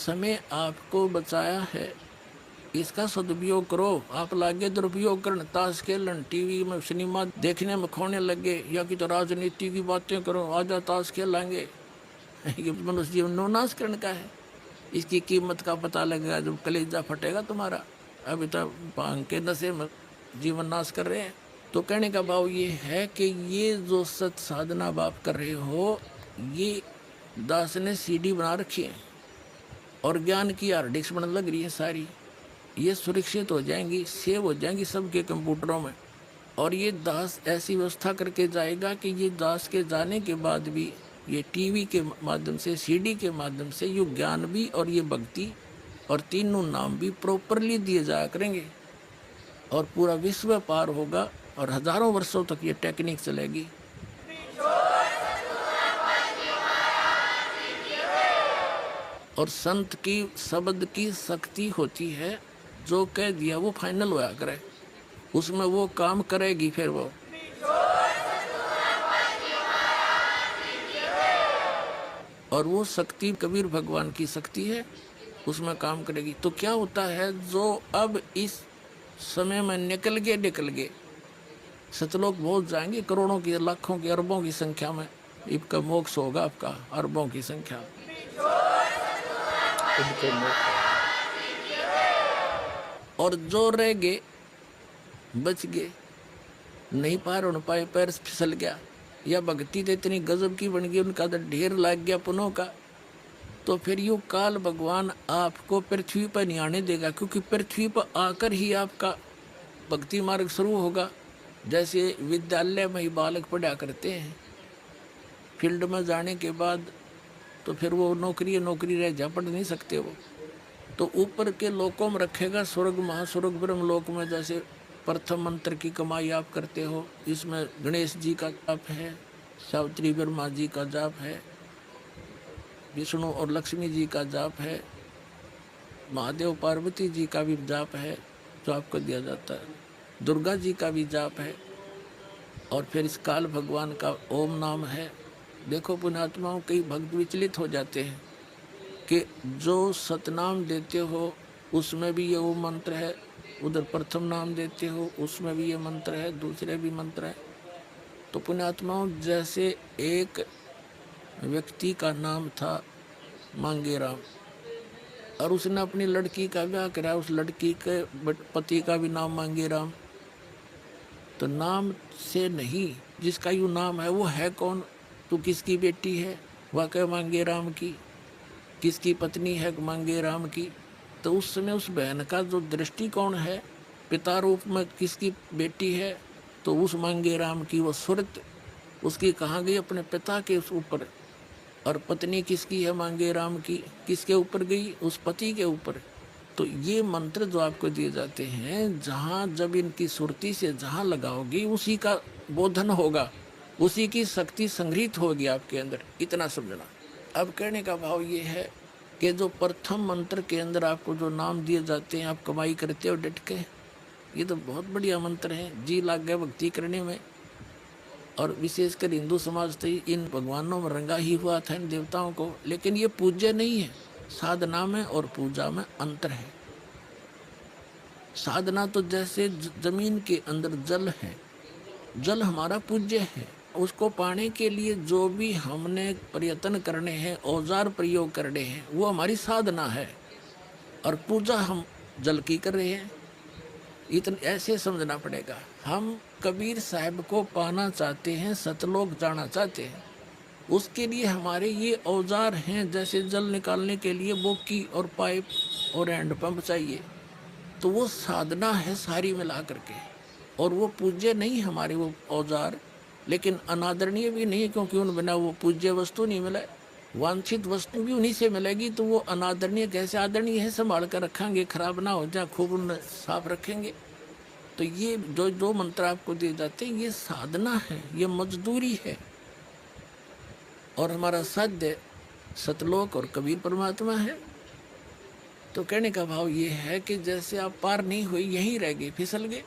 समय आपको बचाया है, इसका सदुपयोग करो। आप लागे दुरुपयोग करने, ताश खेलन, टीवी में सिनेमा देखने में खोने लगे, या कि तो राजनीति की बातें करो, आजा ताश खेलेंगे। ये मनुष्य जीवन नो नाश करने का है। इसकी कीमत का पता लगेगा जब कलेजा फटेगा तुम्हारा। अभी तो भांग के नशे में जीवन नाश कर रहे हैं। तो कहने का भाव ये है कि ये जो सत साधना आप कर रहे हो, ये दास ने सीडी बना रखी है और ज्ञान की हार्ड डिस्क बनने लग रही है सारी। ये सुरक्षित हो जाएंगी, सेव हो जाएंगी सबके कंप्यूटरों में। और ये दास ऐसी व्यवस्था करके जाएगा कि ये दास के जाने के बाद भी ये टीवी के माध्यम से, सीडी के माध्यम से ये ज्ञान भी और ये भक्ति और तीनों नाम भी प्रॉपरली दिए जाया करेंगे और पूरा विश्व पार होगा और हजारों वर्षों तक ये टेक्निक चलेगी। और संत की शब्द की शक्ति होती है, जो कह दिया वो फाइनल होया करे, उसमें वो काम करेगी। फिर वो और वो शक्ति कबीर भगवान की शक्ति है, उसमें काम करेगी। तो क्या होता है, जो अब इस समय में निकल गए सतलोक बहुत जाएंगे, करोड़ों की, लाखों की, अरबों की संख्या में इनका मोक्ष होगा, आपका अरबों की संख्या। और जो रह गए बच गए, नहीं पार हो पाए, पैर फिसल गया, या भक्ति तो इतनी गजब की बन गई, उनका तो ढेर लग गया पुनों का, तो फिर यूँ काल भगवान आपको पृथ्वी पर नहीं आने देगा, क्योंकि पृथ्वी पर आकर ही आपका भक्ति मार्ग शुरू होगा। जैसे विद्यालय में ही बालक पढ़ा करते हैं, फील्ड में जाने के बाद तो फिर वो नौकरी रह जा, पढ़ नहीं सकते वो, तो ऊपर के लोकों में रखेगा, स्वर्ग महास्वर्ग ब्रह्म लोक में। जैसे प्रथम मंत्र की कमाई आप करते हो, इसमें गणेश जी का जाप है, सावित्री ब्रह्मा जी का जाप है, विष्णु और लक्ष्मी जी का जाप है, महादेव पार्वती जी का भी जाप है जो आपको दिया जाता है, दुर्गा जी का भी जाप है, और फिर इस काल भगवान का ओम नाम है। देखो पुण्यात्माओं, कई भक्त विचलित हो जाते हैं कि जो सतनाम देते हो उसमें भी ये ओम मंत्र है, उधर प्रथम नाम देते हो उसमें भी ये मंत्र है, दूसरे भी मंत्र है। तो पुण्यात्माओं, जैसे एक व्यक्ति का नाम था मांगेराम, और उसने अपनी लड़की का ब्याह कराया, उस लड़की के पति का भी नाम मांगेराम। तो नाम से नहीं, जिसका यूँ नाम है वो है कौन, तू किसकी बेटी है, वह क्या मांगेराम की, किसकी पत्नी है मांगेराम की। तो उस समय उस बहन का जो दृष्टिकोण है, पिता रूप में किसकी बेटी है, तो उस मांगेराम की वो सुरत उसकी कहाँ गई, अपने पिता के ऊपर। और पत्नी किसकी है मांगेराम की, किसके ऊपर गई, उस पति के ऊपर। तो ये मंत्र जो आपको दिए जाते हैं, जहाँ जब इनकी सुरती से जहाँ लगाओगी उसी का बोधन होगा, उसी की शक्ति संग्रहित होगी आपके अंदर, इतना समझना। अब कहने का भाव ये है कि जो प्रथम मंत्र के अंदर आपको जो नाम दिए जाते हैं, आप कमाई करते हो डट के, ये तो बहुत बढ़िया मंत्र है, जी लाग गया भक्ति करने में। और विशेषकर हिंदू समाज तो इन भगवानों में रंगा ही हुआ था, इन देवताओं को। लेकिन ये पूज्य नहीं है, साधना में और पूजा में अंतर है। साधना तो जैसे जमीन के अंदर जल है, जल हमारा पूज्य है, उसको पाने के लिए जो भी हमने प्रयत्न करने हैं, औजार प्रयोग करने हैं, वो हमारी साधना है। और पूजा हम जल की कर रहे हैं, इतना ऐसे समझना पड़ेगा। हम कबीर साहब को पाना चाहते हैं, सतलोक जाना चाहते हैं, उसके लिए हमारे ये औजार हैं। जैसे जल निकालने के लिए बोकी और पाइप और हैंडपंप चाहिए, तो वो साधना है सारी मिला करके। और वो पूज्य नहीं हमारे वो औजार, लेकिन अनादरणीय भी नहीं, क्योंकि उन बिना वो पूज्य वस्तु नहीं मिले। वांछित वस्तु भी उन्हीं से मिलेगी, तो वो अनादरणीय कैसे आदरणीय है, संभाल कर रखेंगे, खराब ना हो जाए, खूब उन्हें साफ रखेंगे। तो ये जो मंत्र आपको दिए जाते हैं, ये साधना है, ये मजदूरी है। और हमारा साध्य सतलोक और कबीर परमात्मा है। तो कहने का भाव ये है कि जैसे आप पार नहीं हुई, यहीं रह गए, फिसल गए,